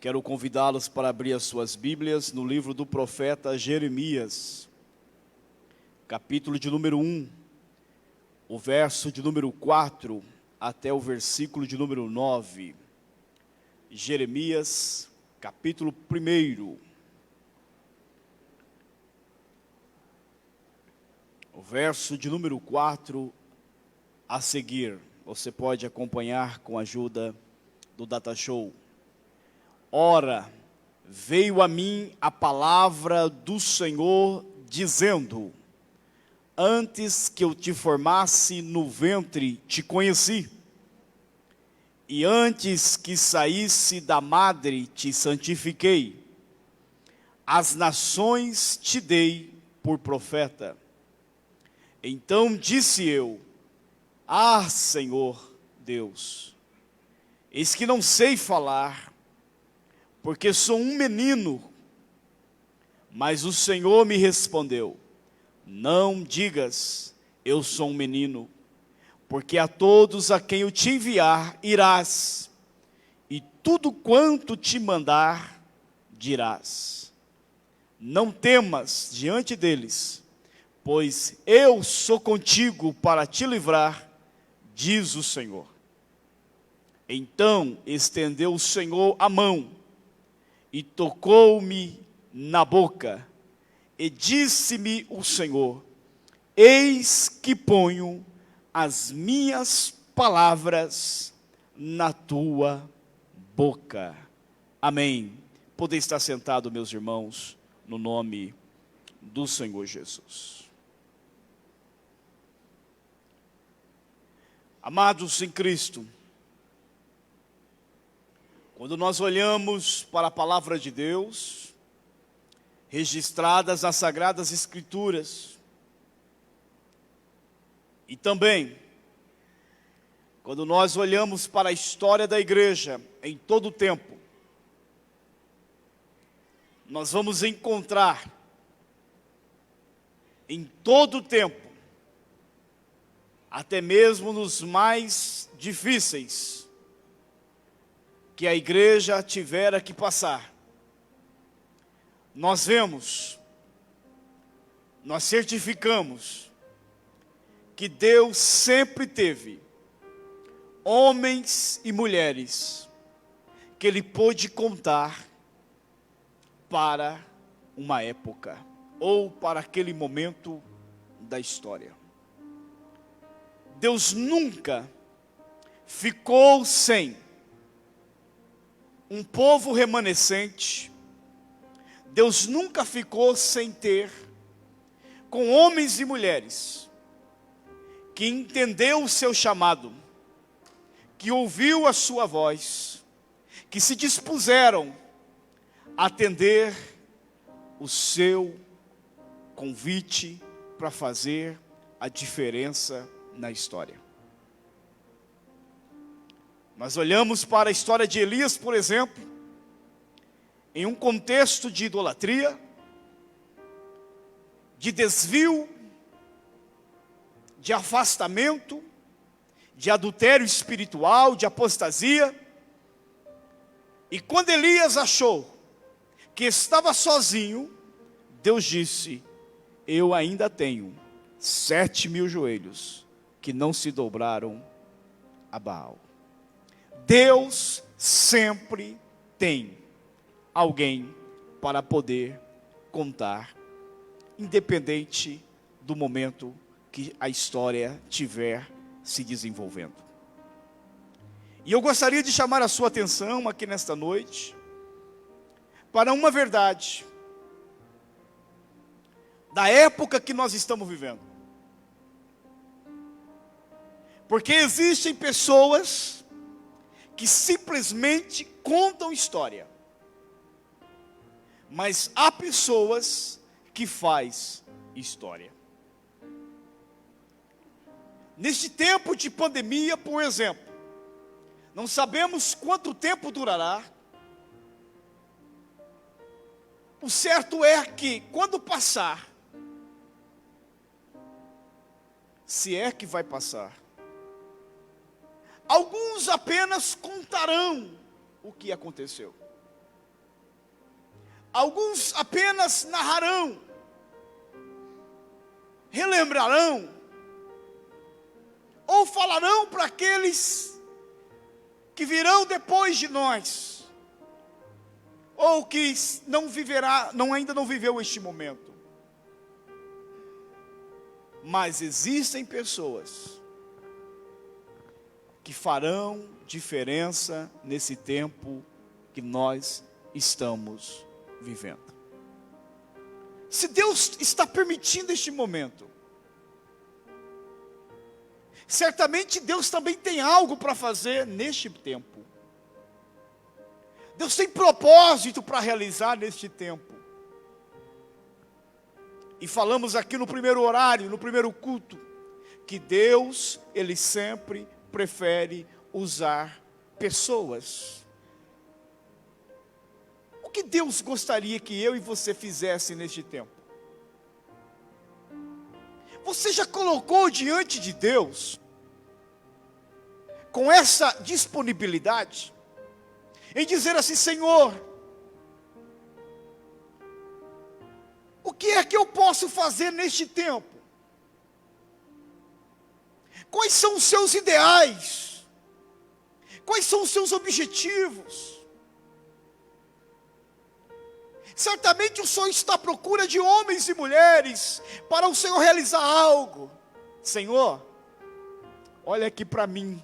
Quero convidá-los para abrir as suas Bíblias no livro do profeta Jeremias, capítulo de número 1, o verso de número 4 até o versículo de número 9. Jeremias, capítulo 1. O verso de número 4 a seguir. Você pode acompanhar com a ajuda do Data Show. Ora, veio a mim a palavra do Senhor, dizendo: antes que eu te formasse no ventre, te conheci, e antes que saísse da madre, te santifiquei. As nações te dei por profeta. Então disse eu: ah, Senhor Deus, eis que não sei falar, porque sou um menino. Mas o Senhor me respondeu: não digas, eu sou um menino, porque a todos a quem eu te enviar irás, e tudo quanto te mandar dirás. Não temas diante deles, pois eu sou contigo para te livrar, diz o Senhor. Então estendeu o Senhor a mão, e tocou-me na boca, e disse-me o Senhor: eis que ponho as minhas palavras na tua boca. Amém. Podem estar sentados, meus irmãos, no nome do Senhor Jesus. Amados em Cristo, quando nós olhamos para a palavra de Deus, registradas nas Sagradas Escrituras, e também, quando nós olhamos para a história da igreja em todo o tempo, nós vamos encontrar, em todo o tempo, até mesmo nos mais difíceis, que a igreja tivera que passar, nós vemos, nós certificamos, que Deus sempre teve homens e mulheres que Ele pôde contar para uma época, ou para aquele momento da história. Deus nunca ficou sem um povo remanescente. Deus nunca ficou sem ter com homens e mulheres que entendeu o seu chamado, que ouviu a sua voz, que se dispuseram a atender o seu convite para fazer a diferença na história. Nós olhamos para a história de Elias, por exemplo, em um contexto de idolatria, de desvio, de afastamento, de adultério espiritual, de apostasia. E quando Elias achou que estava sozinho, Deus disse: eu ainda tenho 7.000 joelhos que não se dobraram a Baal. Deus sempre tem alguém para poder contar, independente do momento que a história tiver se desenvolvendo. E eu gostaria de chamar a sua atenção aqui nesta noite para uma verdade da época que nós estamos vivendo. Porque existem pessoas que simplesmente contam história, mas há pessoas que fazem história. Neste tempo de pandemia, por exemplo, não sabemos quanto tempo durará. O certo é que, quando passar, se é que vai passar, alguns apenas contarão o que aconteceu. Alguns apenas narrarão, relembrarão, ou falarão para aqueles que virão depois de nós, ou que ainda não viveu este momento. Mas existem pessoas que farão diferença nesse tempo que nós estamos vivendo. Se Deus está permitindo este momento, certamente Deus também tem algo para fazer neste tempo. Deus tem propósito para realizar neste tempo. E falamos aqui no primeiro horário, no primeiro culto, que Deus, Ele sempre prefere usar pessoas. O que Deus gostaria que eu e você fizesse neste tempo? Você já colocou diante de Deus, com essa disponibilidade, em dizer assim: Senhor, o que é que eu posso fazer neste tempo? Quais são os seus ideais? Quais são os seus objetivos? Certamente o Senhor está à procura de homens e mulheres para o Senhor realizar algo. Senhor, olha aqui para mim.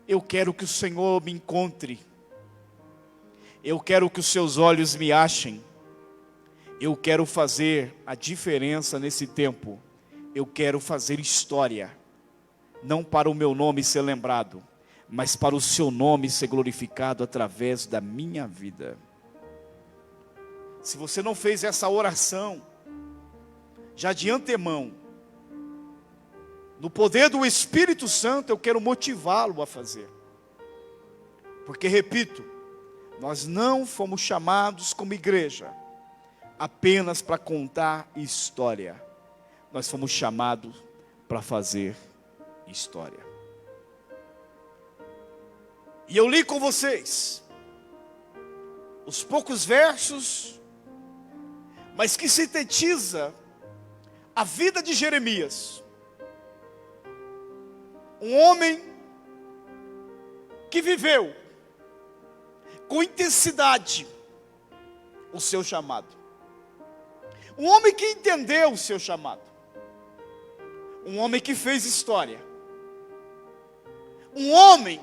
Eu quero que o Senhor me encontre. Eu quero que os seus olhos me achem. Eu quero fazer a diferença nesse tempo. Eu quero fazer história. Não para o meu nome ser lembrado, mas para o seu nome ser glorificado através da minha vida. Se você não fez essa oração, já de antemão, no poder do Espírito Santo, eu quero motivá-lo a fazer. Porque, repito, nós não fomos chamados como igreja apenas para contar história. Nós fomos chamados para fazer história. E eu li com vocês os poucos versos, mas que sintetiza a vida de Jeremias. Um homem que viveu com intensidade o seu chamado. Um homem que entendeu o seu chamado. Um homem que fez história. Um homem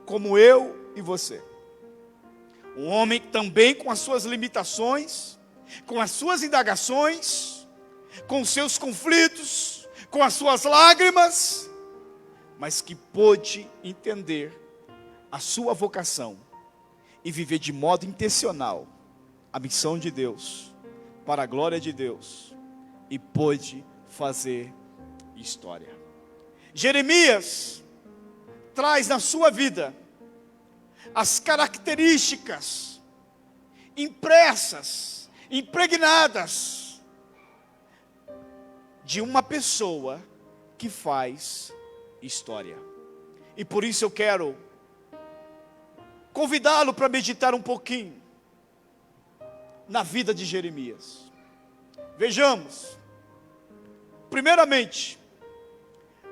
como eu e você. Um homem também com as suas limitações, com as suas indagações, com os seus conflitos, com as suas lágrimas, mas que pôde entender a sua vocação e viver de modo intencional a missão de Deus, para a glória de Deus, e pôde fazer história. Jeremias traz na sua vida as características impressas, impregnadas de uma pessoa que faz história. E por isso eu quero convidá-lo para meditar um pouquinho na vida de Jeremias. Vejamos. Primeiramente,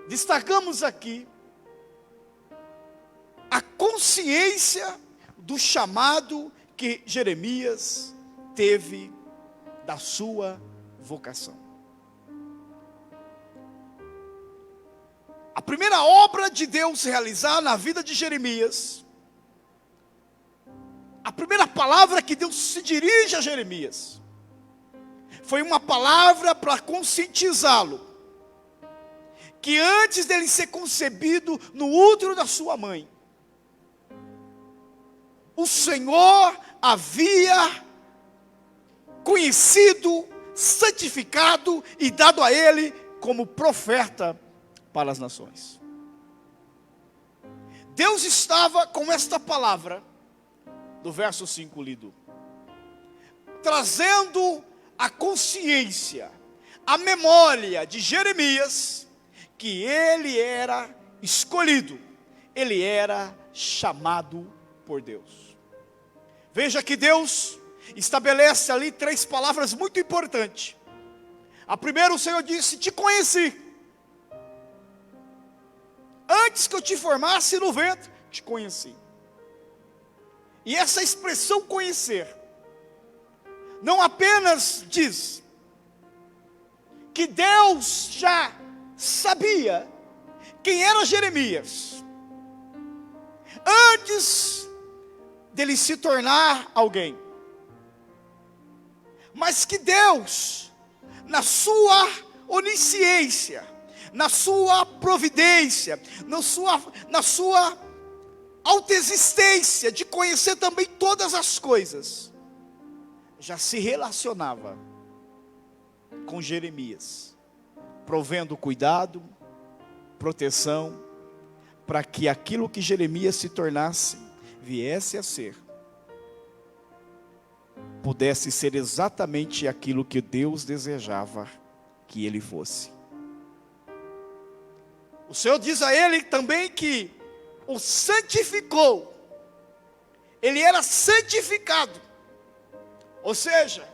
destacamos aqui a consciência do chamado que Jeremias teve da sua vocação. A primeira obra de Deus realizar na vida de Jeremias, a primeira palavra que Deus se dirige a Jeremias, foi uma palavra para conscientizá-lo, que antes dele ser concebido no útero da sua mãe, o Senhor havia conhecido, santificado e dado a ele como profeta para as nações. Deus estava com esta palavra, do verso 5 lido, trazendo a consciência, a memória de Jeremias, que ele era escolhido, ele era chamado por Deus. Veja que Deus estabelece ali 3 palavras muito importantes. A primeira, o Senhor disse: te conheci. Antes que eu te formasse no ventre, te conheci. E essa expressão conhecer, não apenas diz que Deus já sabia quem era Jeremias, antes dele se tornar alguém, mas que Deus, na sua onisciência, na sua providência, na sua autoexistência, de conhecer também todas as coisas, já se relacionava com Jeremias, provendo cuidado, proteção, para que aquilo que Jeremias se tornasse, viesse a ser, pudesse ser exatamente aquilo que Deus desejava que ele fosse. O Senhor diz a ele também que o santificou. Ele era santificado. Ou seja,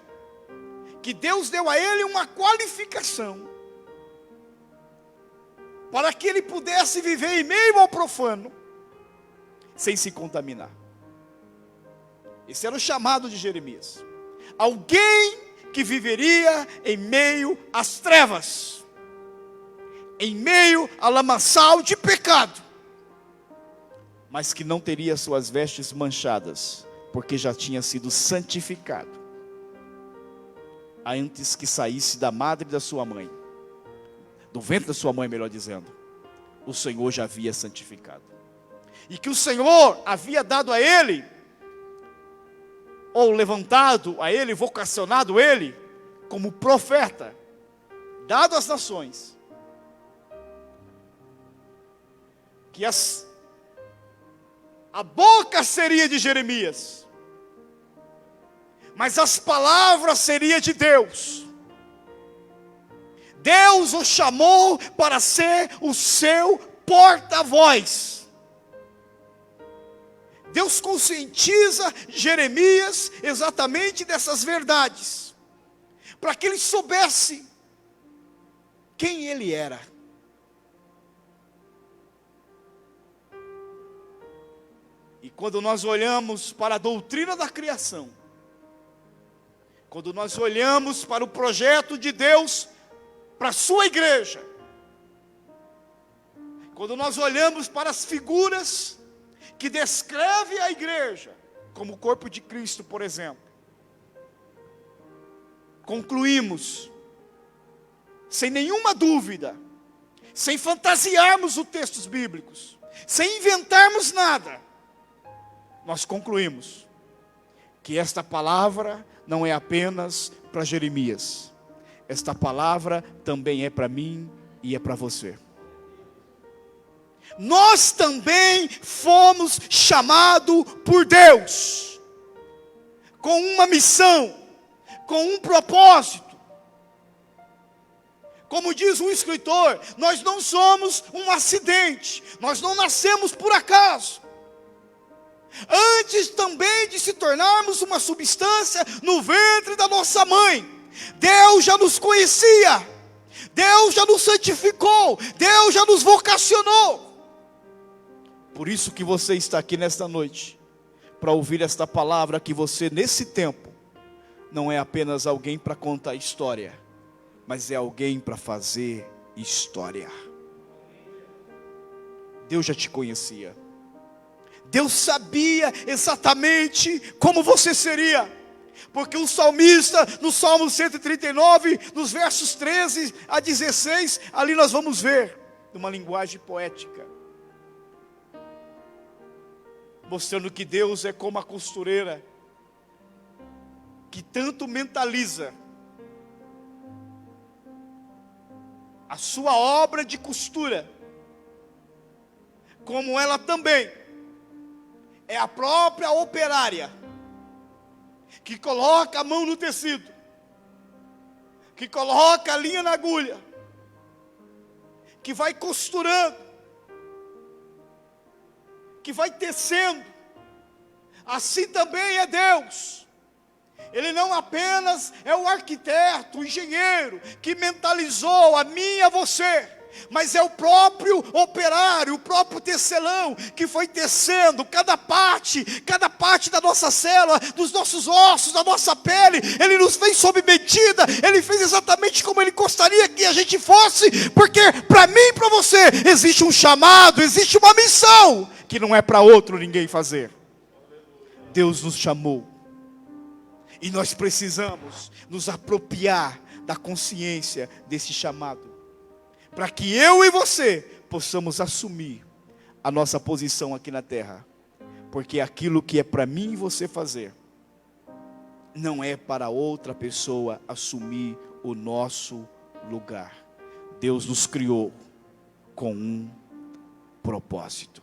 que Deus deu a ele uma qualificação para que ele pudesse viver em meio ao profano, sem se contaminar. Esse era o chamado de Jeremias. Alguém que viveria em meio às trevas, em meio ao lamaçal de pecado, mas que não teria suas vestes manchadas, porque já tinha sido santificado, antes que saísse da madre da sua mãe, do ventre da sua mãe, melhor dizendo, o Senhor já havia santificado, e que o Senhor havia dado a ele, ou levantado a ele, vocacionado ele, como profeta, dado às nações, que a boca seria de Jeremias, mas as palavras seriam de Deus. Deus o chamou para ser o seu porta-voz. Deus conscientiza Jeremias exatamente dessas verdades, para que ele soubesse quem ele era. E quando nós olhamos para a doutrina da criação, quando nós olhamos para o projeto de Deus para a sua igreja, quando nós olhamos para as figuras que descrevem a igreja, como o corpo de Cristo, por exemplo, concluímos, sem nenhuma dúvida, sem fantasiarmos os textos bíblicos, sem inventarmos nada, nós concluímos que esta palavra não é apenas para Jeremias, esta palavra também é para mim e é para você. Nós também fomos chamados por Deus, com uma missão, com um propósito. Como diz um escritor, nós não somos um acidente, nós não nascemos por acaso. Antes também de se tornarmos uma substância no ventre da nossa mãe, Deus já nos conhecia, Deus já nos santificou, Deus já nos vocacionou. Por isso que você está aqui nesta noite, para ouvir esta palavra, que você nesse tempo, não é apenas alguém para contar história, mas é alguém para fazer história. Deus já te conhecia. Deus sabia exatamente como você seria, porque o salmista, no Salmo 139, nos versos 13 a 16, ali nós vamos ver, numa linguagem poética, mostrando que Deus é como a costureira, que tanto mentaliza a sua obra de costura, como ela também é a própria operária, que coloca a mão no tecido, que coloca a linha na agulha, que vai costurando, que vai tecendo, Assim também é Deus. Ele não apenas é o arquiteto, o engenheiro, que mentalizou a mim e a você, mas é o próprio operário, o próprio tecelão, que foi tecendo cada parte da nossa célula, dos nossos ossos, da nossa pele. Ele nos fez sob medida, Ele fez exatamente como Ele gostaria que a gente fosse, porque para mim e para você, existe um chamado, existe uma missão, que não é para outro ninguém fazer. Deus nos chamou, e nós precisamos nos apropriar da consciência desse chamado, para que eu e você possamos assumir a nossa posição aqui na terra. Porque aquilo que é para mim e você fazer, não é para outra pessoa assumir o nosso lugar. Deus nos criou com um propósito.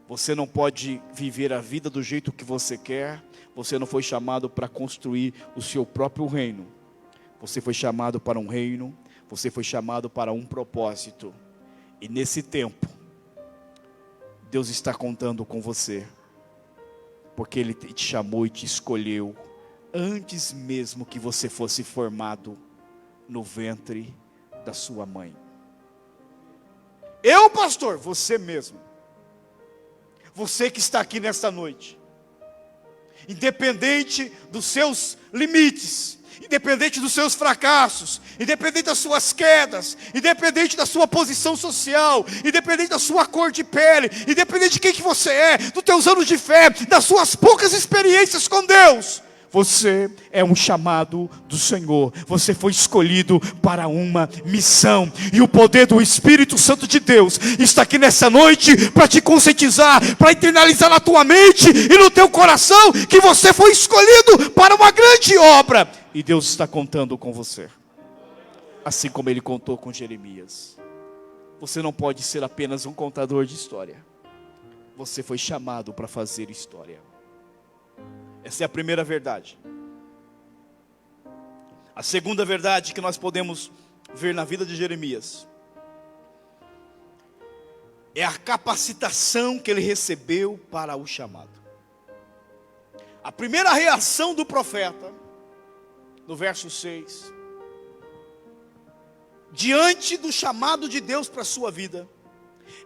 Você não pode viver a vida do jeito que você quer. Você não foi chamado para construir o seu próprio reino. Você foi chamado para um reino, você foi chamado para um propósito. E nesse tempo, Deus está contando com você, porque Ele te chamou e te escolheu, antes mesmo que você fosse formado no ventre da sua mãe. Eu, pastor, você mesmo. Você que está aqui nesta noite, independente dos seus limites, independente dos seus fracassos, independente das suas quedas, independente da sua posição social, independente da sua cor de pele, independente de quem que você é, dos teus anos de fé, das suas poucas experiências com Deus, você é um chamado do Senhor. Você foi escolhido para uma missão, e o poder do Espírito Santo de Deus está aqui nessa noite para te conscientizar, para internalizar na tua mente e no teu coração que você foi escolhido para uma grande obra. E Deus está contando com você, assim como Ele contou com Jeremias. Você não pode ser apenas um contador de história. Você foi chamado para fazer história. Essa é a primeira verdade. A segunda verdade que nós podemos ver na vida de Jeremias é a capacitação que ele recebeu para o chamado. A primeira reação do profeta, no verso 6, diante do chamado de Deus para a sua vida,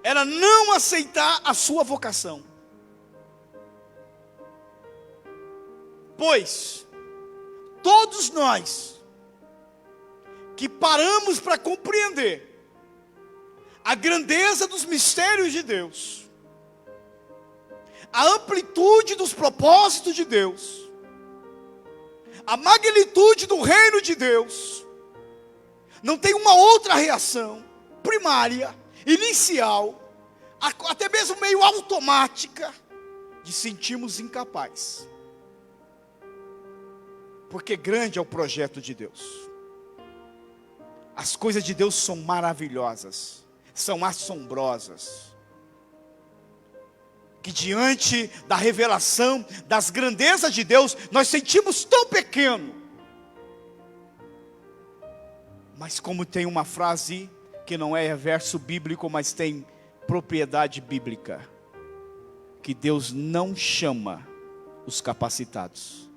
era não aceitar a sua vocação. Pois todos nós que paramos para compreender a grandeza dos mistérios de Deus, a amplitude dos propósitos de Deus, a magnitude do reino de Deus, não tem uma outra reação primária, inicial, até mesmo meio automática, de sentirmos incapazes. Porque grande é o projeto de Deus. As coisas de Deus são maravilhosas, são assombrosas. Que diante da revelação das grandezas de Deus, nós sentimos tão pequeno. Mas como tem uma frase que não é verso bíblico, mas tem propriedade bíblica, que Deus não chama os capacitados,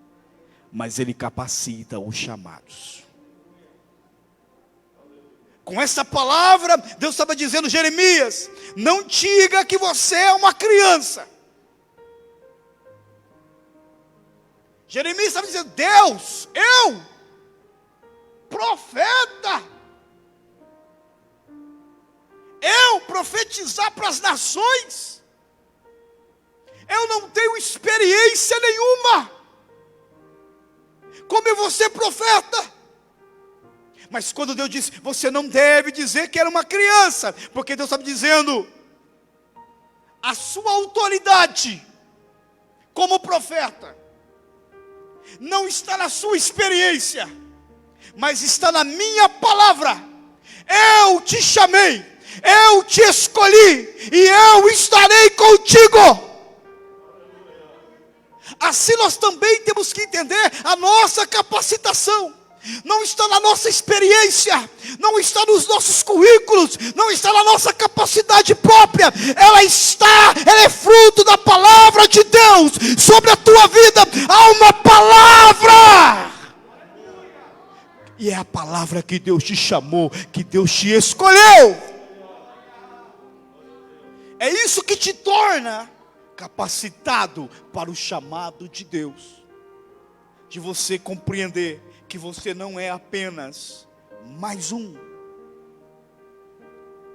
mas Ele capacita os chamados. Com essa palavra, Deus estava dizendo: Jeremias, não diga que você é uma criança. Jeremias estava dizendo: Deus, eu, profeta, eu profetizar para as nações, eu não tenho experiência nenhuma. Como eu vou ser profeta? Mas quando Deus disse: você não deve dizer que era uma criança, porque Deus estava dizendo: a sua autoridade como profeta não está na sua experiência, mas está na minha palavra. Eu te chamei, eu te escolhi, e eu estarei contigo. Assim nós também temos que entender a nossa capacitação, não está na nossa experiência, não está nos nossos currículos, não está na nossa capacidade própria, ela é fruto da palavra de Deus. Sobre a tua vida há uma palavra, e é a palavra que Deus te chamou, que Deus te escolheu. É isso que te torna capacitado para o chamado de Deus, de você compreender que você não é apenas mais um,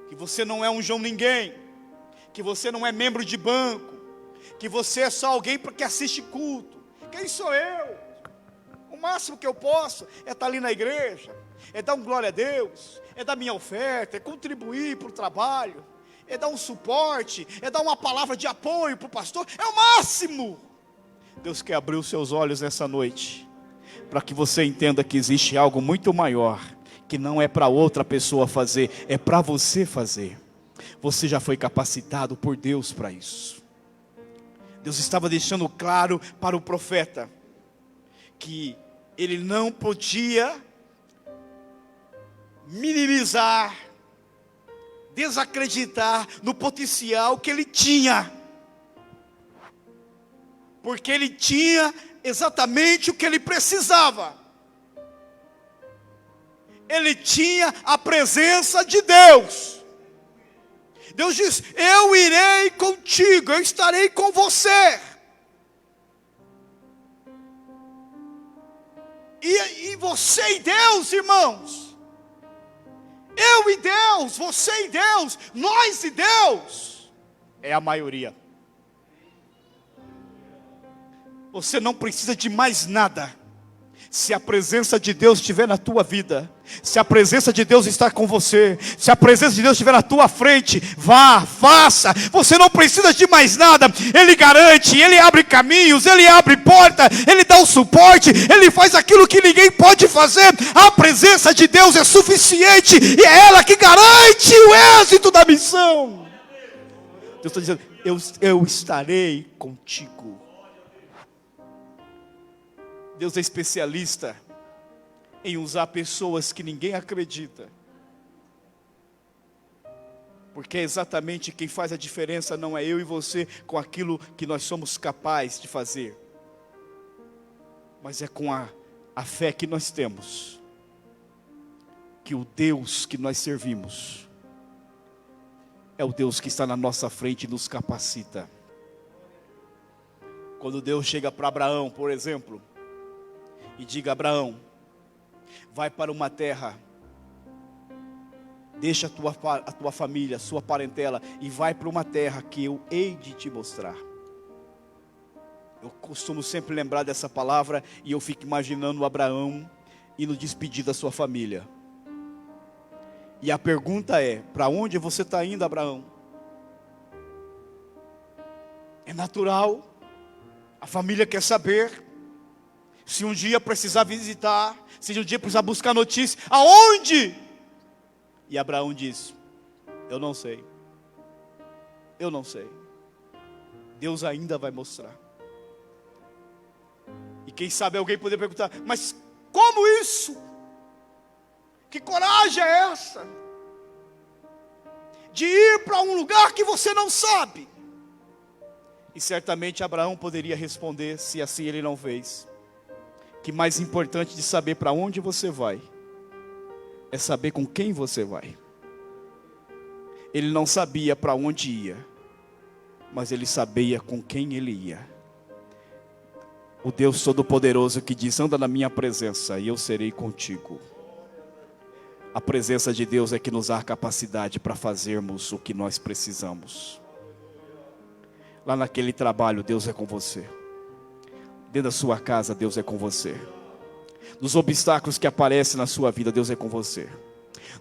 que você não é um João ninguém, que você não é membro de banco, que você é só alguém que assiste culto. Quem sou eu? O máximo que eu posso é estar ali na igreja, é dar um glória a Deus, é dar minha oferta, é contribuir para o trabalho, é dar um suporte, é dar uma palavra de apoio para o pastor, é o máximo. Deus quer abrir os seus olhos nessa noite, para que você entenda que existe algo muito maior, que não é para outra pessoa fazer, é para você fazer. Você já foi capacitado por Deus para isso. Deus estava deixando claro para o profeta, que ele não podia minimizar, desacreditar no potencial que ele tinha, porque ele tinha exatamente o que ele precisava. Ele tinha a presença de Deus. Deus diz: eu irei contigo, eu estarei com você. E você e Deus, irmãos, eu e Deus, você e Deus, nós e Deus, é a maioria. Você não precisa de mais nada, se a presença de Deus estiver na tua vida, se a presença de Deus está com você, se a presença de Deus estiver na tua frente, vá, faça. Você não precisa de mais nada. Ele garante, Ele abre caminhos, Ele abre porta, Ele dá o suporte, Ele faz aquilo que ninguém pode fazer. A presença de Deus é suficiente, e é ela que garante o êxito da missão. Deus está dizendo: eu estarei contigo. Deus é especialista em usar pessoas que ninguém acredita, porque é exatamente quem faz a diferença não é eu e você com aquilo que nós somos capazes de fazer, mas é com a fé que nós temos, que o Deus que nós servimos é o Deus que está na nossa frente e nos capacita. Quando Deus chega para Abraão, por exemplo, e diga: Abraão, vai para uma terra, deixa a tua família, a sua parentela, e vai para uma terra que eu hei de te mostrar. Eu costumo sempre lembrar dessa palavra, e eu fico imaginando Abraão indo despedir da sua família. E a pergunta é: para onde você está indo, Abraão? É natural, a família quer saber. Se um dia precisar visitar, se um dia precisar buscar notícia, aonde? E Abraão diz: eu não sei. Eu não sei. Deus ainda vai mostrar. E quem sabe alguém poder perguntar: mas como isso? Que coragem é essa? De ir para um lugar que você não sabe? E certamente Abraão poderia responder, se assim ele não fez, que mais importante de saber para onde você vai, é saber com quem você vai. Ele não sabia para onde ia, mas ele sabia com quem ele ia. O Deus Todo-Poderoso que diz: anda na minha presença e eu serei contigo. A presença de Deus é que nos dá a capacidade para fazermos o que nós precisamos. Lá naquele trabalho, Deus é com você. Dentro da sua casa, Deus é com você. Nos obstáculos que aparecem na sua vida, Deus é com você.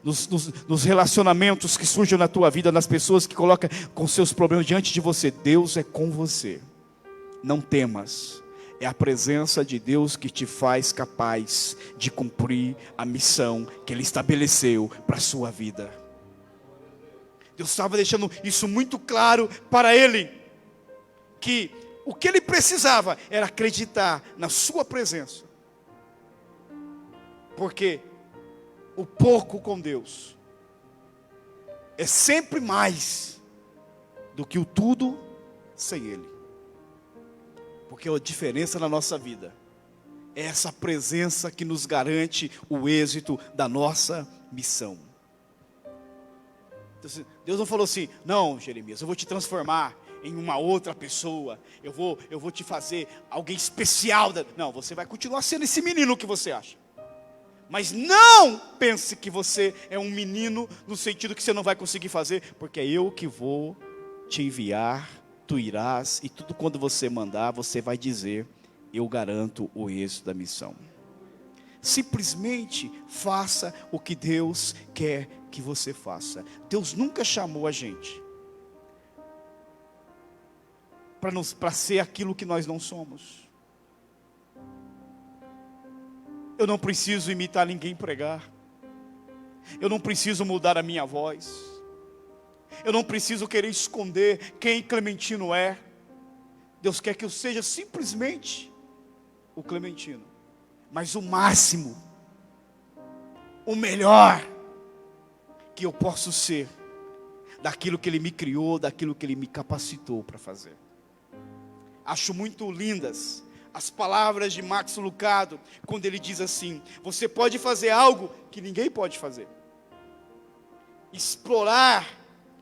Nos relacionamentos que surgem na tua vida, nas pessoas que colocam com seus problemas diante de você, Deus é com você. Não temas. É a presença de Deus que te faz capaz de cumprir a missão que Ele estabeleceu para a sua vida. Deus estava deixando isso muito claro para ele, que o que ele precisava era acreditar na sua presença, Porque o pouco com Deus é sempre mais do que o tudo sem Ele. Porque a diferença na nossa vida é essa presença que nos garante o êxito da nossa missão. Deus não falou assim: não, Jeremias, eu vou te transformar em uma outra pessoa, eu vou te fazer alguém especial. Não, você vai continuar sendo esse menino que você acha. Mas não pense que você é um menino no sentido que você não vai conseguir fazer, porque é eu que vou te enviar, tu irás, e tudo quando você mandar, você vai dizer: eu garanto o êxito da missão. Simplesmente faça o que Deus quer que você faça. Deus nunca chamou a gente para ser aquilo que nós não somos. Eu não preciso imitar ninguém pregar. Eu não preciso mudar a minha voz. Eu não preciso querer esconder quem Clementino é. Deus quer que eu seja simplesmente o Clementino, mas o máximo, o melhor que eu posso ser, daquilo que Ele me criou, daquilo que Ele me capacitou para fazer. Acho muito lindas as palavras de Max Lucado, quando ele diz assim: você pode fazer algo que ninguém pode fazer. Explorar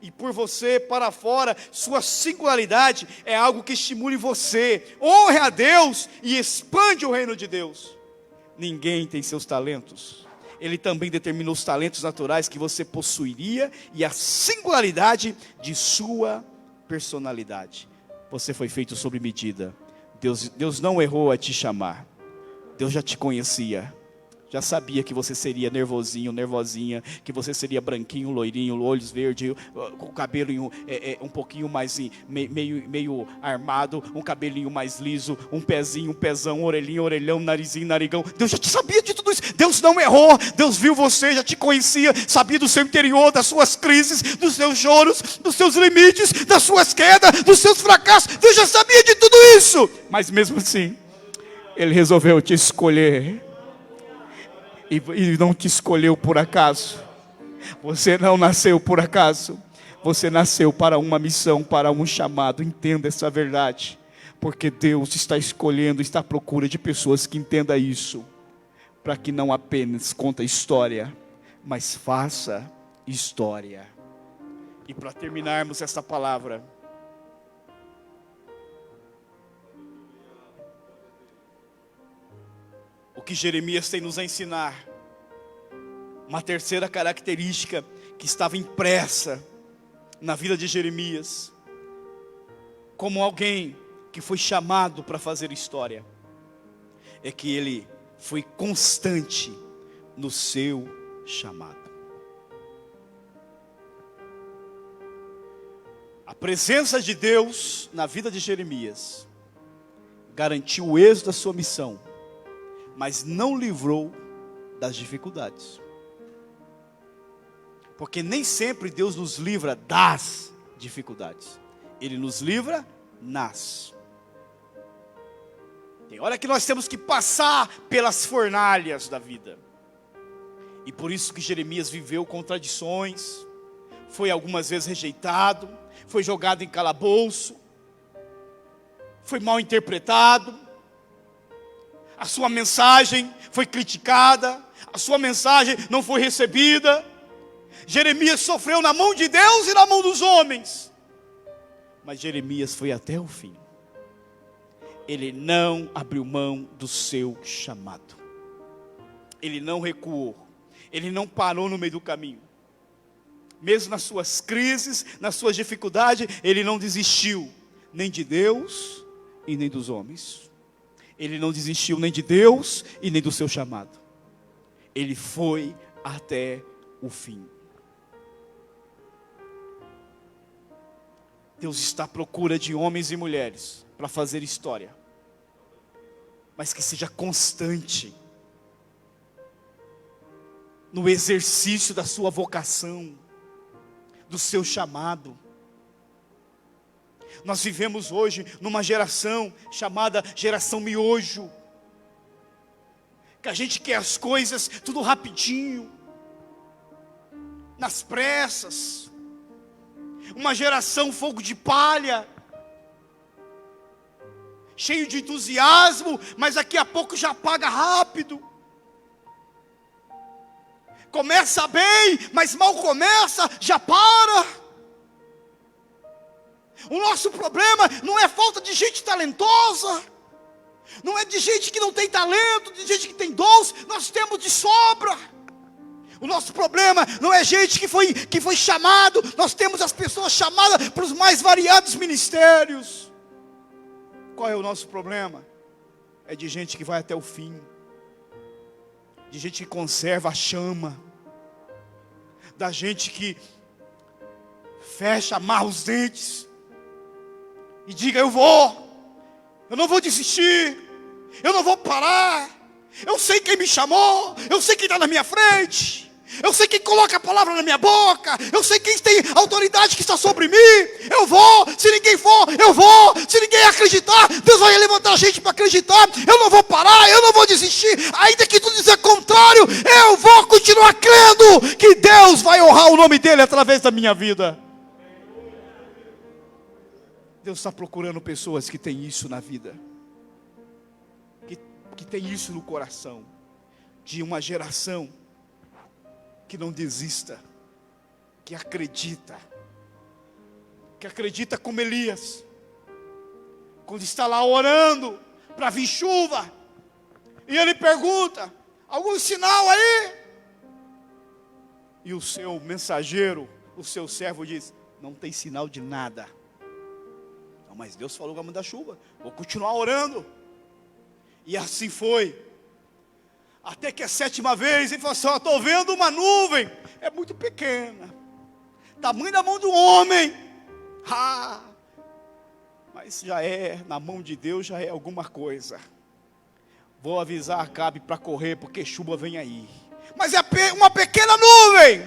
e por você para fora, sua singularidade é algo que estimule você. Honre a Deus e expande o reino de Deus. Ninguém tem seus talentos. Ele também determinou os talentos naturais que você possuiria e a singularidade de sua personalidade. Você foi feito sob medida. Deus não errou a te chamar. Deus já te conhecia. Já sabia que você seria nervosinho, nervosinha, que você seria branquinho, loirinho, olhos verdes, com o cabelo um pouquinho mais meio armado, um cabelinho mais liso, um pezinho, um pezão, orelhinho, orelhão, narizinho, narigão. Deus já te sabia de tudo isso. Deus não errou. Deus viu você, já te conhecia, sabia do seu interior, das suas crises, dos seus choros, dos seus limites, das suas quedas, dos seus fracassos. Deus já sabia de tudo isso. Mas mesmo assim, Ele resolveu te escolher. E não te escolheu por acaso. Você não nasceu por acaso. Você nasceu para uma missão, para um chamado. Entenda essa verdade. Porque Deus está escolhendo, está à procura de pessoas que entendam isso. Para que não apenas conte história, mas faça história. E para terminarmos essa palavra, o que Jeremias tem nos a ensinar, uma terceira característica que estava impressa na vida de Jeremias, como alguém que foi chamado para fazer história, é que ele foi constante no seu chamado. A presença de Deus na vida de Jeremias garantiu o êxito da sua missão, mas não livrou das dificuldades. Porque nem sempre Deus nos livra das dificuldades. Ele nos livra nas. Tem hora que nós temos que passar pelas fornalhas da vida. E por isso que Jeremias viveu contradições. Foi algumas vezes rejeitado. Foi jogado em calabouço. Foi mal interpretado. A sua mensagem foi criticada, a sua mensagem não foi recebida. Jeremias sofreu na mão de Deus e na mão dos homens. Mas Jeremias foi até o fim. Ele não abriu mão do seu chamado. Ele não recuou. Ele não parou no meio do caminho. Mesmo nas suas crises, nas suas dificuldades, ele não desistiu, nem de Deus e nem dos homens. Ele não desistiu nem de Deus e nem do seu chamado. Ele foi até o fim. Deus está à procura de homens e mulheres para fazer história, mas que seja constante no exercício da sua vocação, do seu chamado. Nós vivemos hoje numa geração chamada geração miojo. que a gente quer as coisas tudo rapidinho, nas pressas. Uma geração fogo de palha, cheio de entusiasmo, mas daqui a pouco já apaga rápido. Começa bem, mas mal começa, já para. O nosso problema não é falta de gente talentosa, não é de gente que não tem talento, de gente que tem dons, nós temos de sobra. O nosso problema não é gente que foi chamado, nós temos as pessoas chamadas para os mais variados ministérios. Qual é o nosso problema? É de gente que vai até o fim, de gente que conserva a chama, da gente que fecha, amarra os dentes e diga: eu não vou desistir, eu não vou parar, eu sei quem me chamou, eu sei quem está na minha frente, eu sei quem coloca a palavra na minha boca, eu sei quem tem autoridade que está sobre mim. Eu vou, se ninguém for, eu vou, se ninguém acreditar, Deus vai levantar a gente para acreditar. Eu não vou parar, eu não vou desistir, ainda que tudo dizer contrário, eu vou continuar crendo que Deus vai honrar o nome dele através da minha vida. Deus está procurando pessoas que têm isso na vida, que têm isso no coração, de uma geração que não desista, que acredita como Elias, quando está lá orando para vir chuva, e ele pergunta: algum sinal aí? E o seu mensageiro, o seu servo diz: não tem sinal de nada. Não, mas Deus falou que vai mandar chuva, vou continuar orando. E assim foi. Até que a 7ª vez ele falou assim: estou vendo uma nuvem, é muito pequena, tamanho da mão do homem. Mas já é, na mão de Deus já é alguma coisa. Vou avisar Acabe para correr, porque chuva vem aí. Mas é uma pequena nuvem.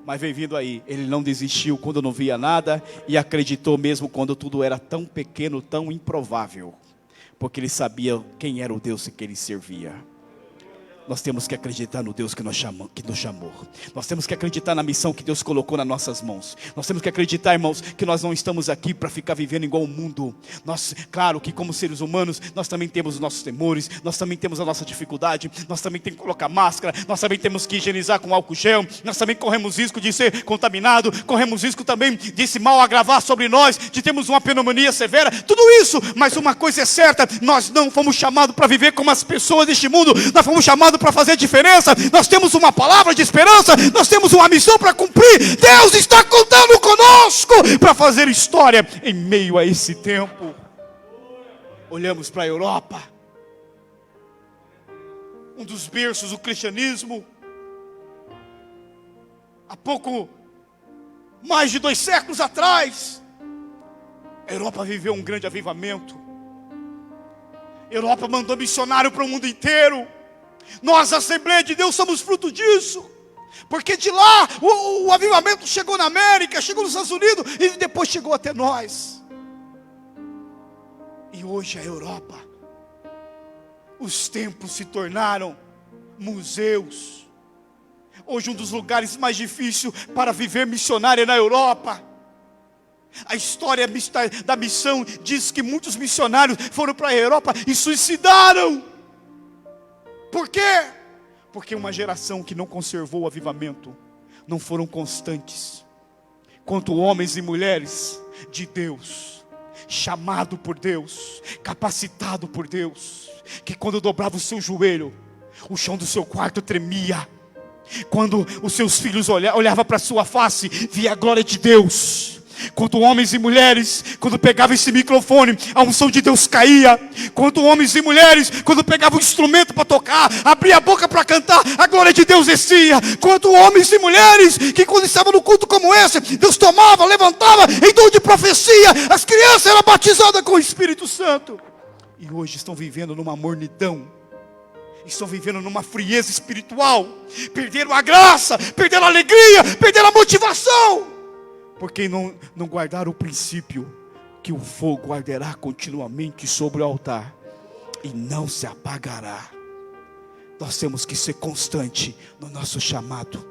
Mas vem vindo aí. Ele não desistiu quando não via nada, e acreditou mesmo quando tudo era tão pequeno, tão improvável, porque ele sabia quem era o Deus que ele servia. Nós temos que acreditar no Deus que nos chamou. Nós temos que acreditar na missão que Deus colocou nas nossas mãos. Nós temos que acreditar, irmãos, que nós não estamos aqui para ficar vivendo igual o mundo. Nós, claro que como seres humanos, nós também temos os nossos temores, nós também temos a nossa dificuldade, nós também temos que colocar máscara, nós também temos que higienizar com álcool gel, nós também corremos risco de ser contaminado, corremos risco também de esse mal agravar sobre nós, de termos uma pneumonia severa, tudo isso. Mas uma coisa é certa: nós não fomos chamados para viver como as pessoas deste mundo, nós fomos chamados para fazer diferença. Nós temos uma palavra de esperança, nós temos uma missão para cumprir. Deus está contando conosco para fazer história em meio a esse tempo. Olhamos para a Europa, um dos berços do cristianismo. Há pouco mais de 2 séculos atrás, a Europa viveu um grande avivamento. A Europa mandou missionário para o mundo inteiro. Nós, a Assembleia de Deus, somos fruto disso, porque de lá o avivamento chegou na América, chegou nos Estados Unidos, e depois chegou até nós. E hoje a Europa, os templos se tornaram museus. Hoje um dos lugares mais difíceis para viver missionário é na Europa. A história da missão diz que muitos missionários foram para a Europa e suicidaram. Por quê? Porque uma geração que não conservou o avivamento, não foram constantes. Quanto homens e mulheres de Deus, chamado por Deus, capacitado por Deus, que quando dobrava o seu joelho, o chão do seu quarto tremia. Quando os seus filhos olhavam para a sua face, via a glória de Deus. Quanto homens e mulheres, quando pegavam esse microfone, a unção de Deus caía. Quanto homens e mulheres, quando pegavam o instrumento para tocar, abria a boca para cantar, a glória de Deus descia. Quanto homens e mulheres, que quando estavam no culto como esse, Deus tomava, levantava em dom de profecia, as crianças eram batizadas com o Espírito Santo. E hoje estão vivendo numa mornidão, estão vivendo numa frieza espiritual, perderam a graça, perderam a alegria, perderam a motivação, porque não guardaram o princípio que o fogo arderá continuamente sobre o altar e não se apagará. Nós temos que ser constante no nosso chamado.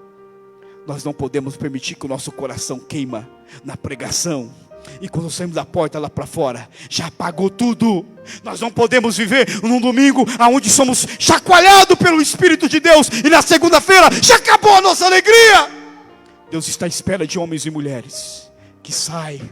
Nós não podemos permitir que o nosso coração queima na pregação. E quando saímos da porta lá para fora, já apagou tudo. Nós não podemos viver num domingo onde somos chacoalhados pelo Espírito de Deus, e na segunda-feira já acabou a nossa alegria. Deus está à espera de homens e mulheres que saem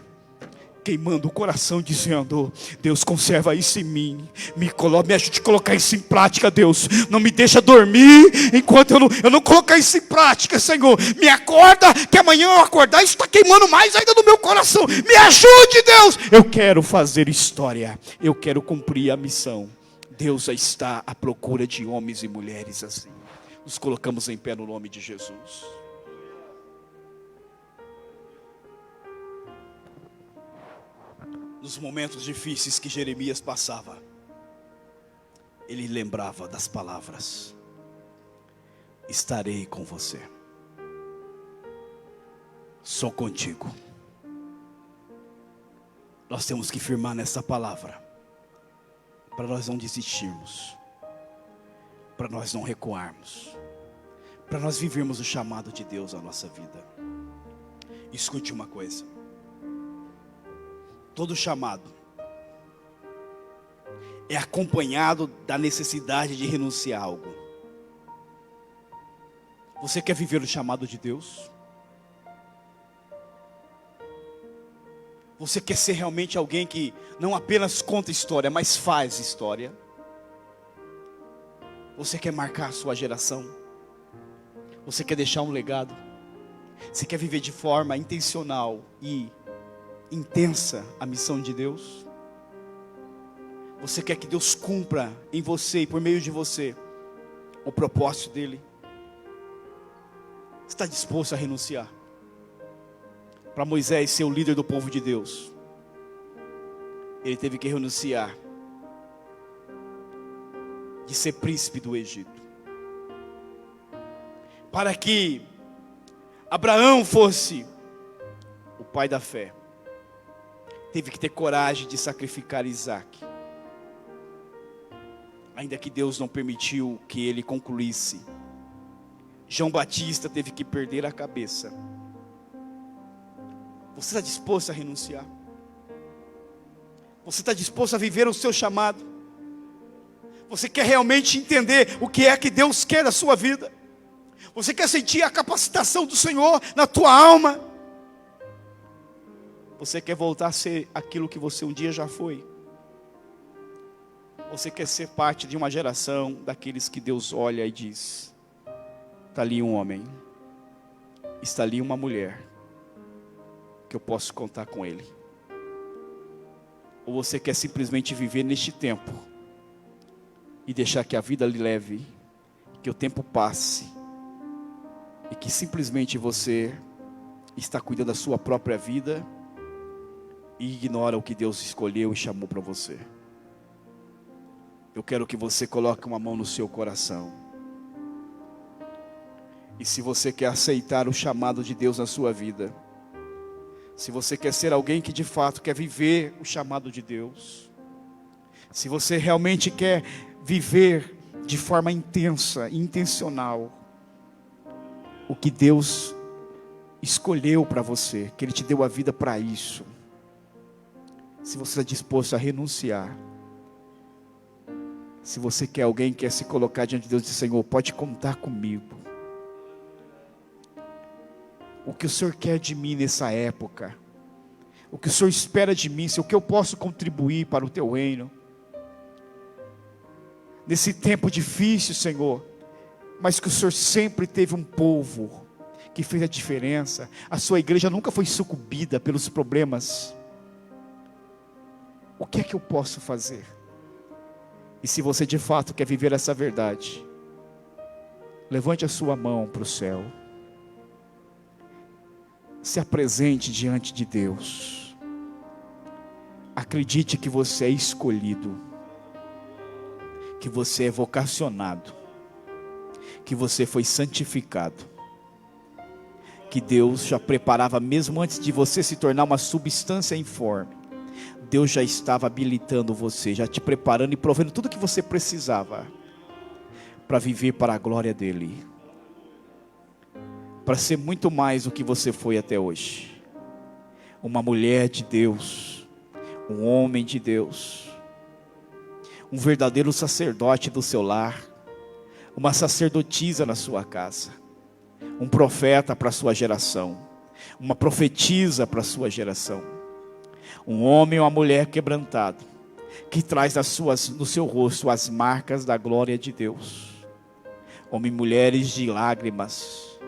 queimando o coração, dizendo: Deus, conserva isso em mim, me ajude a colocar isso em prática. Deus, não me deixa dormir enquanto eu não colocar isso em prática. Senhor, me acorda, que amanhã eu acordar, isso está queimando mais ainda no meu coração. Me ajude, Deus. Eu quero fazer história, eu quero cumprir a missão. Deus já está à procura de homens e mulheres assim. Nos colocamos em pé no nome de Jesus. Nos momentos difíceis que Jeremias passava, ele lembrava das palavras: estarei com você, sou contigo. Nós temos que firmar nessa palavra, para nós não desistirmos, para nós não recuarmos, para nós vivermos o chamado de Deus na nossa vida. Escute uma coisa: todo chamado é acompanhado da necessidade de renunciar a algo. Você quer viver o chamado de Deus? Você quer ser realmente alguém que não apenas conta história, mas faz história? Você quer marcar a sua geração? Você quer deixar um legado? Você quer viver de forma intencional e intensa a missão de Deus? Você quer que Deus cumpra em você e por meio de você o propósito dele? Está disposto a renunciar? Para Moisés ser o líder do povo de Deus, ele teve que renunciar de ser príncipe do Egito. Para que Abraão fosse o pai da fé, teve que ter coragem de sacrificar Isaac. Ainda que Deus não permitiu que ele concluísse. João Batista teve que perder a cabeça. Você está disposto a renunciar? Você está disposto a viver o seu chamado? Você quer realmente entender o que é que Deus quer da sua vida? Você quer sentir a capacitação do Senhor na tua alma? Você quer voltar a ser aquilo que você um dia já foi? Você quer ser parte de uma geração daqueles que Deus olha e diz: está ali um homem, está ali uma mulher, que eu posso contar com ele? Ou você quer simplesmente viver neste tempo e deixar que a vida lhe leve, que o tempo passe, e que simplesmente você está cuidando da sua própria vida e ignora o que Deus escolheu e chamou para você? Eu quero que você coloque uma mão no seu coração. E se você quer aceitar o chamado de Deus na sua vida, se você quer ser alguém que de fato quer viver o chamado de Deus, se você realmente quer viver de forma intensa e intencional o que Deus escolheu para você, que Ele te deu a vida para isso, se você está disposto a renunciar, se você quer alguém que quer se colocar diante de Deus e dizer: Senhor, pode contar comigo. O que o Senhor quer de mim nessa época? O que o Senhor espera de mim? O que eu posso contribuir para o teu reino? Nesse tempo difícil, Senhor, mas que o Senhor sempre teve um povo que fez a diferença. A sua igreja nunca foi sucumbida pelos problemas. O que é que eu posso fazer? E se você de fato quer viver essa verdade, levante a sua mão para o céu. Se apresente diante de Deus. Acredite que você é escolhido, que você é vocacionado, que você foi santificado, que Deus já preparava mesmo antes de você se tornar uma substância informe. Deus já estava habilitando você, já te preparando e provendo tudo o que você precisava para viver para a glória dEle, para ser muito mais do que você foi até hoje. Uma mulher de Deus, um homem de Deus, um verdadeiro sacerdote do seu lar, uma sacerdotisa na sua casa, um profeta para a sua geração, uma profetisa para a sua geração, um homem ou uma mulher quebrantado, que traz no seu rosto as marcas da glória de Deus. Homens e mulheres de lágrimas,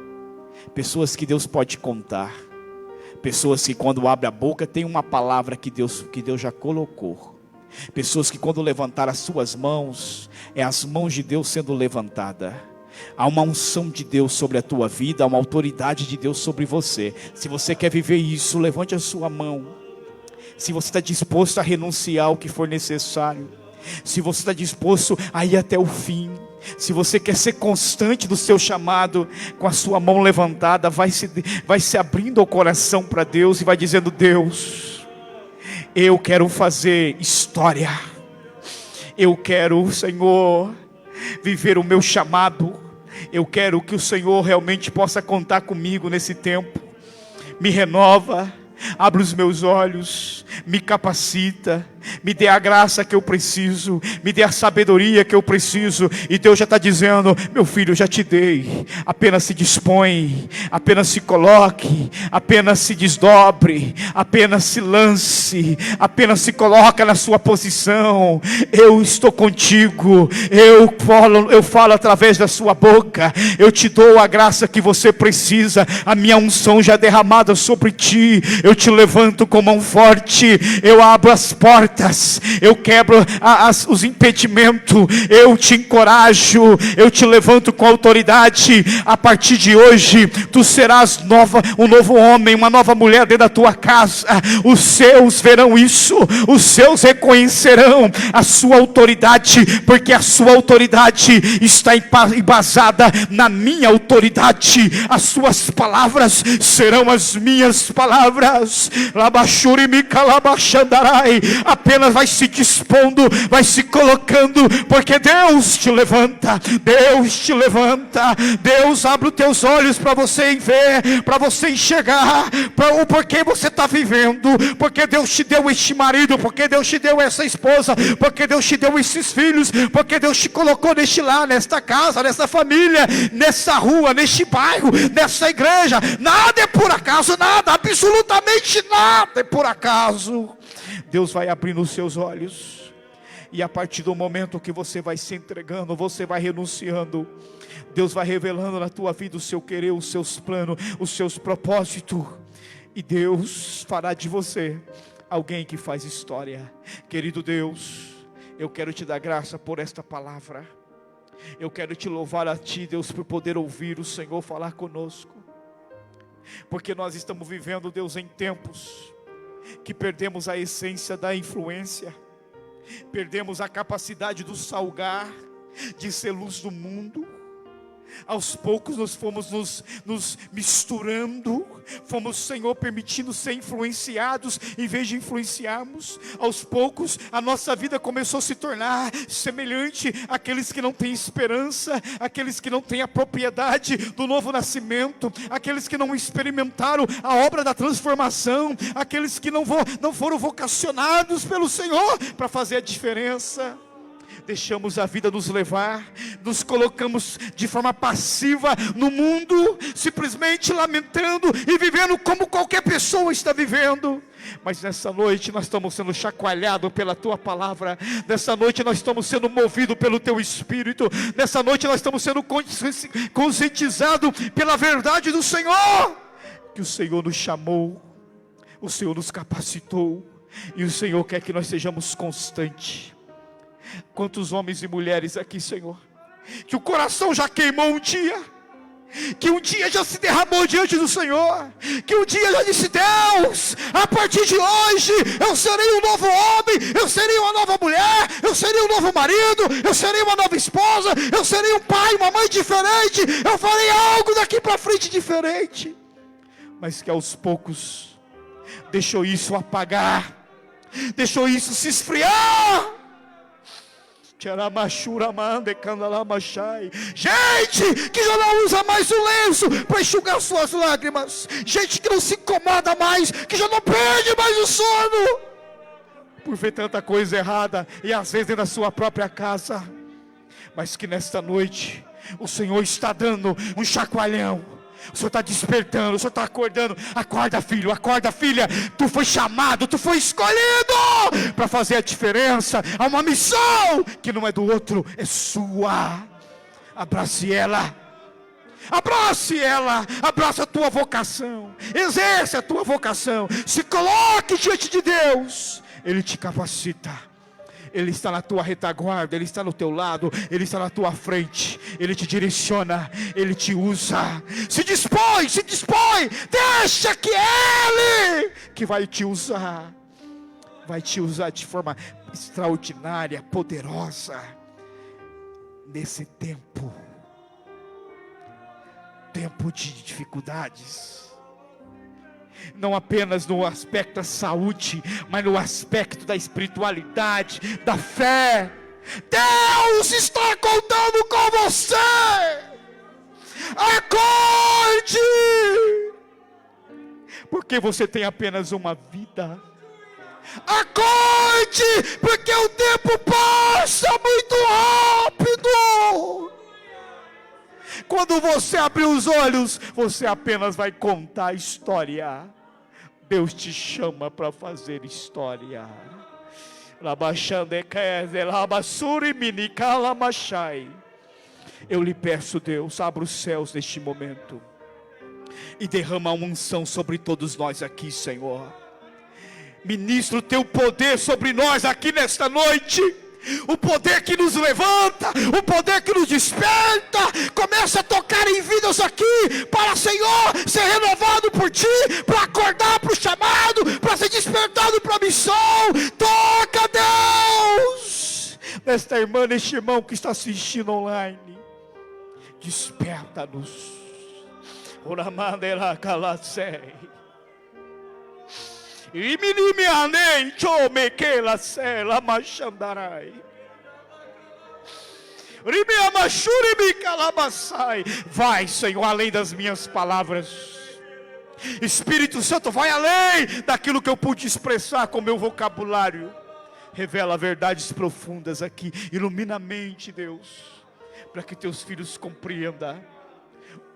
pessoas que Deus pode contar, pessoas que quando abre a boca tem uma palavra que Deus já colocou, pessoas que quando levantar as suas mãos, é as mãos de Deus sendo levantada. Há uma unção de Deus sobre a tua vida, há uma autoridade de Deus sobre você. Se você quer viver isso, levante a sua mão. Se você está disposto a renunciar ao que for necessário, se você está disposto a ir até o fim, se você quer ser constante do seu chamado, com a sua mão levantada, vai se abrindo ao coração para Deus e vai dizendo: Deus, eu quero fazer história, eu quero, Senhor, viver o meu chamado, eu quero que o Senhor realmente possa contar comigo nesse tempo. Me renova, abre os meus olhos, me capacita, me dê a graça que eu preciso, me dê a sabedoria que eu preciso. E Deus já está dizendo: meu filho, já te dei, apenas se dispõe, apenas se coloque, apenas se desdobre, apenas se lance, apenas se coloca na sua posição. Eu estou contigo, eu falo através da sua boca, eu te dou a graça que você precisa, a minha unção já é derramada sobre ti, eu te levanto com mão forte, eu abro as portas, eu quebro os impedimentos, eu te encorajo, eu te levanto com autoridade. A partir de hoje, tu serás um novo homem, uma nova mulher dentro da tua casa. Os seus verão isso, os seus reconhecerão a sua autoridade, porque a sua autoridade está embasada na minha autoridade. As suas palavras serão as minhas palavras. Apenas vai se dispondo, vai se colocando, porque Deus te levanta, Deus te levanta. Deus abre os teus olhos para você ver, para você enxergar para o porquê você está vivendo, porque Deus te deu este marido, porque Deus te deu essa esposa, porque Deus te deu esses filhos, porque Deus te colocou neste lar, nesta casa, nessa família, nessa rua, neste bairro, nessa igreja. Nada é por acaso, nada, absolutamente nada é por acaso. Deus vai abrindo os seus olhos, e a partir do momento que você vai se entregando, você vai renunciando, Deus vai revelando na tua vida o seu querer, os seus planos, os seus propósitos, e Deus fará de você alguém que faz história. Querido Deus, eu quero te dar graça por esta palavra, eu quero te louvar a ti, Deus, por poder ouvir o Senhor falar conosco, porque nós estamos vivendo, Deus, em tempos que perdemos a essência da influência, perdemos a capacidade do salgar, de ser luz do mundo. Aos poucos nós fomos nos misturando, fomos, Senhor, permitindo ser influenciados em vez de influenciarmos. Aos poucos a nossa vida começou a se tornar semelhante àqueles que não têm esperança, àqueles que não têm a propriedade do novo nascimento, aqueles que não experimentaram a obra da transformação, aqueles que não foram vocacionados pelo Senhor para fazer a diferença. Deixamos a vida nos levar, nos colocamos de forma passiva no mundo, simplesmente lamentando e vivendo como qualquer pessoa está vivendo. Mas nessa noite nós estamos sendo chacoalhados pela tua palavra, nessa noite nós estamos sendo movidos pelo teu Espírito, nessa noite nós estamos sendo conscientizados pela verdade do Senhor, que o Senhor nos chamou, o Senhor nos capacitou, e o Senhor quer que nós sejamos constantes. Quantos homens e mulheres aqui, Senhor, que o coração já queimou um dia, que um dia já se derramou diante do Senhor, que um dia já disse: Deus, a partir de hoje eu serei um novo homem, eu serei uma nova mulher, eu serei um novo marido, eu serei uma nova esposa, eu serei um pai, uma mãe diferente, eu farei algo daqui para frente diferente. Mas que aos poucos deixou isso apagar, deixou isso se esfriar. Gente que já não usa mais o lenço para enxugar suas lágrimas. Gente que não se incomoda mais, que já não perde mais o sono por ver tanta coisa errada, e às vezes dentro da sua própria casa. Mas que nesta noite o Senhor está dando um chacoalhão. O Senhor está despertando, o Senhor está acordando. Acorda, filho, acorda, filha. Tu foi chamado, tu foi escolhido para fazer a diferença. Há uma missão que não é do outro, é sua. Abrace ela. Abrace ela, abraça a tua vocação. Exerce a tua vocação. Se coloque diante de Deus. Ele te capacita. Ele está na tua retaguarda, Ele está no teu lado, Ele está na tua frente, Ele te direciona, Ele te usa. Se dispõe, deixa que Ele que vai te usar de forma extraordinária, poderosa, nesse tempo de dificuldades. Não apenas no aspecto da saúde, mas no aspecto da espiritualidade, da fé. Deus está contando com você. Acorde, porque você tem apenas uma vida. Acorde, porque o tempo passa muito rápido. Quando você abrir os olhos, você apenas vai contar a história. Deus te chama para fazer história. Eu lhe peço, Deus, abra os céus neste momento e derrama uma unção sobre todos nós aqui, Senhor. Ministra o teu poder sobre nós aqui nesta noite. O poder que nos levanta, o poder que nos desperta, começa a tocar em vidas aqui, para Senhor, ser renovado por Ti, para acordar para o chamado, para ser despertado para a missão. Toca, Deus, nesta irmã, neste irmão que está assistindo online, desperta-nos. Oramandela calacei. Vai, Senhor, além das minhas palavras. Espírito Santo, vai além daquilo que eu pude expressar com meu vocabulário. Revela verdades profundas aqui. Ilumina a mente, Deus, para que teus filhos compreendam.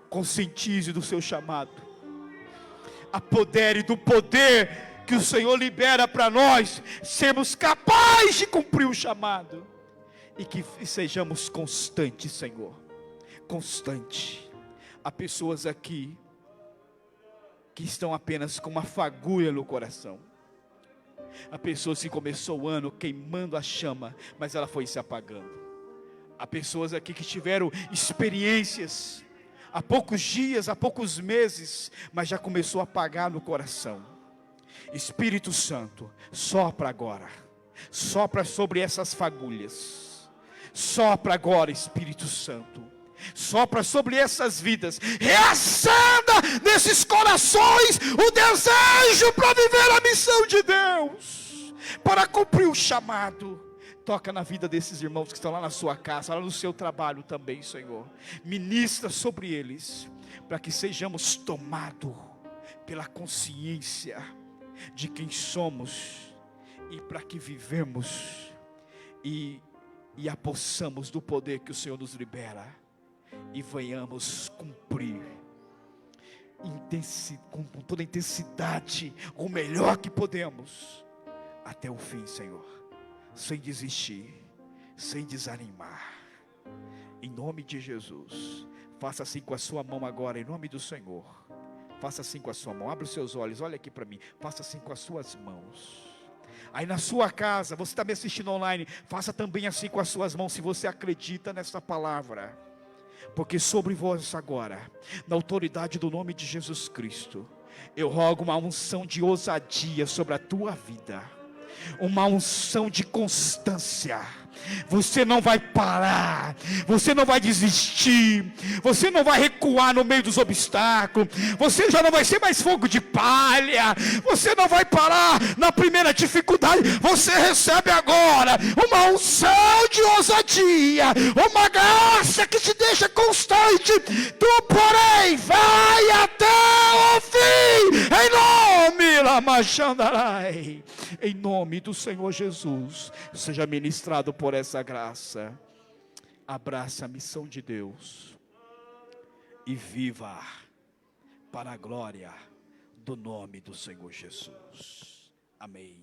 Conscientize do seu chamado. Apodere do poder que o Senhor libera para nós, sermos capazes de cumprir o chamado, e que sejamos constantes, Senhor, constante. Há pessoas aqui que estão apenas com uma fagulha no coração. Há pessoas que começou o ano queimando a chama, mas ela foi se apagando. Há pessoas aqui que tiveram experiências há poucos dias, há poucos meses, mas já começou a apagar no coração. Espírito Santo, sopra agora, sopra sobre essas fagulhas, sopra agora, Espírito Santo, sopra sobre essas vidas, reacenda nesses corações o desejo para viver a missão de Deus, para cumprir o chamado. Toca na vida desses irmãos que estão lá na sua casa, lá no seu trabalho também, Senhor. Ministra sobre eles, para que sejamos tomados pela consciência de quem somos, e para que vivemos e apossamos do poder que o Senhor nos libera, e venhamos cumprir com toda a intensidade, o melhor que podemos, até o fim, Senhor, sem desistir, sem desanimar, em nome de Jesus. Faça assim com a sua mão agora, em nome do Senhor. Faça assim com a sua mão, abre os seus olhos, olha aqui para mim, faça assim com as suas mãos. Aí na sua casa, você está me assistindo online, faça também assim com as suas mãos, se você acredita nessa palavra. Porque sobre vós agora, na autoridade do nome de Jesus Cristo, eu rogo uma unção de ousadia sobre a tua vida. uma unção de constância. Você não vai parar, você não vai desistir, você não vai recuar no meio dos obstáculos, você já não vai ser mais fogo de palha, você não vai parar na primeira dificuldade. Você recebe agora uma unção de ousadia, uma graça que te deixa constante. Tu, porém, vai até o fim, em nome do Senhor Jesus. Seja ministrado por essa graça. Abraça a missão de Deus e viva para a glória do nome do Senhor Jesus. Amém.